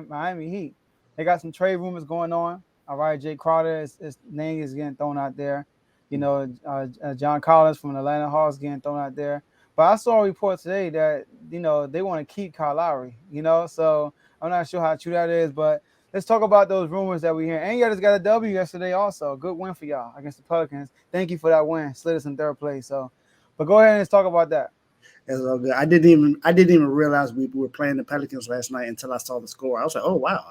Miami Heat. They got some trade rumors going on. All right, Jay Crowder, his name is getting thrown out there. John Collins from the Atlanta Hawks getting thrown out there. But I saw a report today that they want to keep Kyle Lowry. So I'm not sure how true that is, but let's talk about those rumors that we hear. And y'all just got a W yesterday, also. Good win for y'all against the Pelicans. Thank you for that win. Slid us in third place. So, but go ahead and let's talk about that. It's all good. I didn't even realize we were playing the Pelicans last night until I saw the score. I was like, oh wow,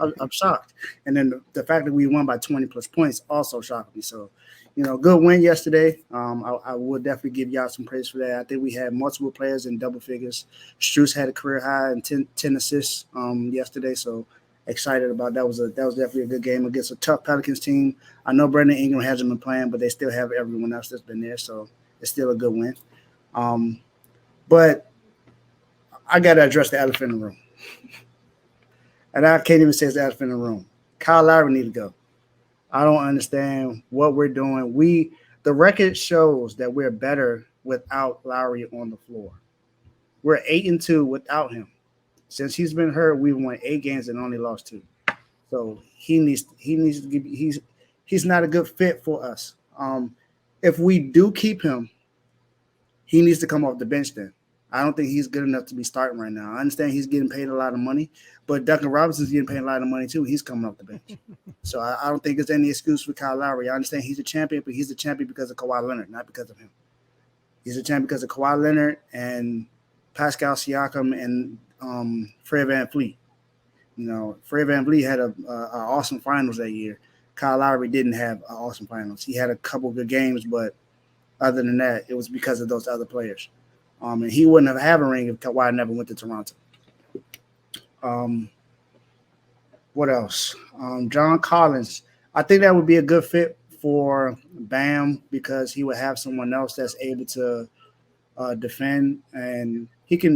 I'm shocked. And then the fact that we won by 20 plus points also shocked me. So, good win yesterday. I would definitely give y'all some praise for that. I think we had multiple players in double figures. Strus had a career high in 10 assists yesterday. So excited about that. That was definitely a good game against a tough Pelicans team. I know Brandon Ingram hasn't been playing, but they still have everyone else that's been there. So it's still a good win. But I got to address the elephant in the room. And I can't even say it's the elephant in the room. Kyle Lowry need to go. I don't understand what we're doing. The record shows that we're better without Lowry on the floor. We're 8-2 without him. Since he's been hurt, we've won 8 games and only lost 2. So he needs to give. He's not a good fit for us. If we do keep him, he needs to come off the bench then. I don't think he's good enough to be starting right now. I understand he's getting paid a lot of money, but Duncan Robinson's getting paid a lot of money too. He's coming off the bench. So I don't think there's any excuse for Kyle Lowry. I understand he's a champion, but he's a champion because of Kawhi Leonard, not because of him. He's a champion because of Kawhi Leonard and Pascal Siakam and Fred VanVleet. Fred VanVleet had an awesome finals that year. Kyle Lowry didn't have an awesome finals. He had a couple good games, but other than that, it was because of those other players. And he wouldn't have had a ring if Kawhi never went to Toronto. What else? John Collins. I think that would be a good fit for Bam because he would have someone else that's able to defend, and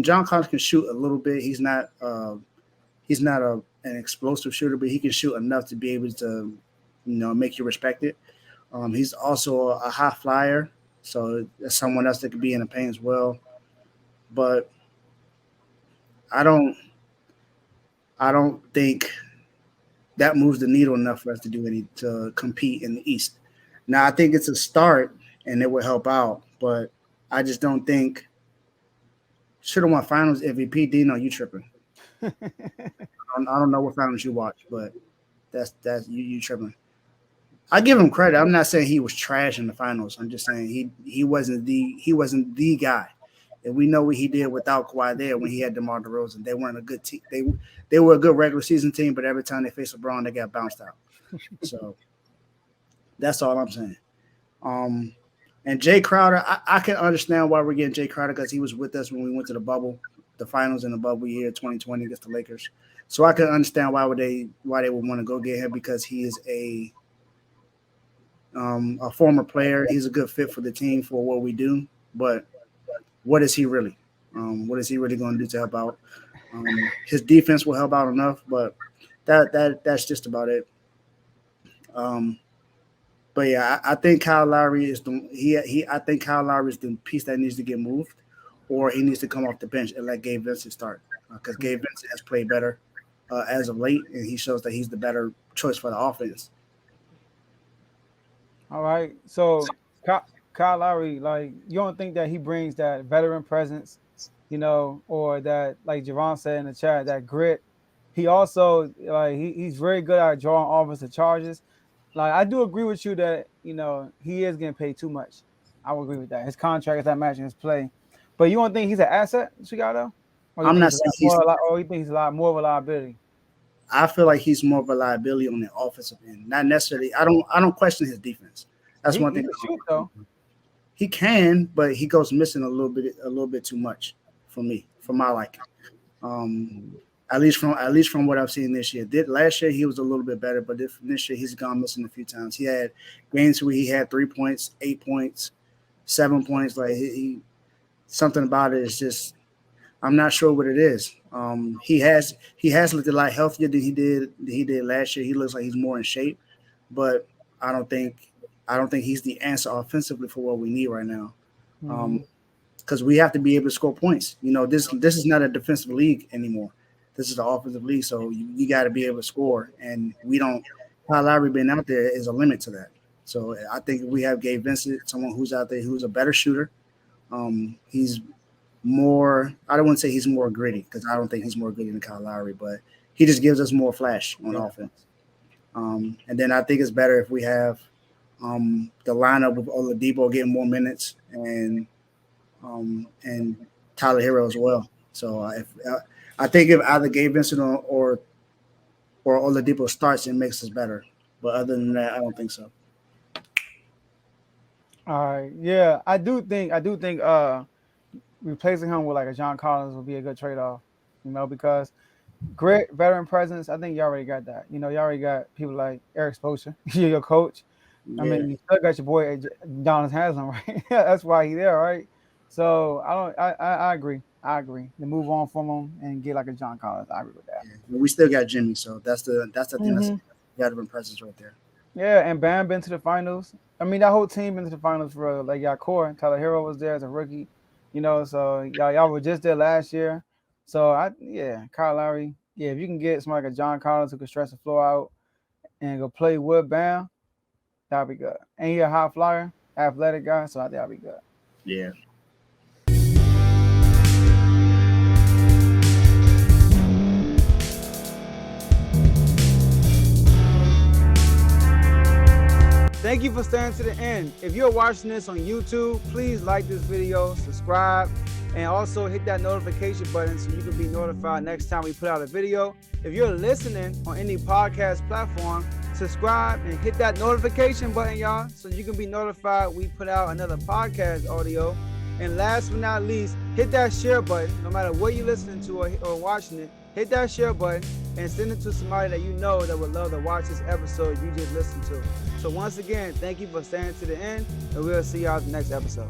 John Collins can shoot a little bit. He's not an explosive shooter, but he can shoot enough to be able to, make you respect it. He's also a high flyer, so there's someone else that could be in the paint as well. But I don't think that moves the needle enough for us to compete in the East. Now I think it's a start and it will help out, but I just don't think should have won Finals MVP. Dino, you tripping? I don't know what finals you watch, but that's you tripping. I give him credit. I'm not saying he was trash in the finals. I'm just saying he wasn't the guy. And we know what he did without Kawhi there when he had DeMar DeRozan. They weren't a good team. They were a good regular season team, but every time they faced LeBron, they got bounced out. So that's all I'm saying. And Jay Crowder, I can understand why we're getting Jay Crowder because he was with us when we went to the bubble, the finals in the bubble year 2020 against the Lakers. So I can understand why they would want to go get him because he is a former player. He's a good fit for the team for what we do, but what is he really? What is he really going to do to help out? His defense will help out enough, but that's just about it. But yeah, I think Kyle Lowry is I think Kyle Lowry is the piece that needs to get moved, or he needs to come off the bench and let Gabe Vincent start because Gabe Vincent has played better as of late, and he shows that he's the better choice for the offense. All right, so Kyle Lowry, like you don't think that he brings that veteran presence, or that, like Javon said in the chat, that grit. He also he's very good at drawing offensive charges. Like I do agree with you that he is getting paid too much. I would agree with that. His contract is not matching his play, but you don't think he's an asset, Chicago? Or you I'm think not saying you think he's a lot more of a liability? I feel like he's more of a liability on the offensive end. Not necessarily. I don't question his defense. That's one thing. He can shoot though. He can, but he goes missing a little bit too much for me, for my liking. At least from what I've seen this year. Last year he was a little bit better, but this year he's gone missing a few times. He had games where he had 3 points, 8 points, 7 points. Like he something about it is just I'm not sure what it is. He has looked a lot healthier than he did last year. He looks like he's more in shape, but I don't think he's the answer offensively for what we need right now. Because we have to be able to score points. This is not a defensive league anymore. This is the offensive league, so you got to be able to score. And we don't. Kyle Lowry being out there is a limit to that. So I think if we have Gabe Vincent, someone who's out there who's a better shooter. He's more. I don't want to say he's more gritty because I don't think he's more gritty than Kyle Lowry, but he just gives us more flash on offense. And then I think it's better if we have the lineup with Oladipo getting more minutes and Tyler Hero as well. So I think if either Gabe Vincent or Oladipo starts, it makes us better. But other than that, I don't think so. All right, yeah, I do think replacing him with like a John Collins would be a good trade-off, because great veteran presence. I think you already got that. You already got people like Eric Spoelstra, your coach. Yeah. I mean, you still got your boy Donis Haslem, right? That's why he's there, right? So I agree. To move on from him and get like a John Collins, I agree with that. Yeah. We still got Jimmy, so that's the thing. That's veteran presence right there. Yeah, and Bam been to the finals. I mean, that whole team been to the finals for real. Like, y'all core. Tyler Hero was there as a rookie, so y'all were just there last year. So, Kyle Lowry, if you can get somebody like a John Collins who can stretch the floor out and go play with Bam, that'll be good. And he's a high flyer, athletic guy, so I think that'll be good. Yeah. Thank you for staying to the end. If you're watching this on YouTube, please like this video, subscribe, and also hit that notification button so you can be notified next time we put out a video. If you're listening on any podcast platform, subscribe and hit that notification button, y'all, so you can be notified we put out another podcast audio. And last but not least, hit that share button. No matter what you're listening to or watching it, hit that share button and send it to somebody that you know that would love to watch this episode you just listened to. So once again, thank you for staying to the end, and we'll see y'all at the next episode.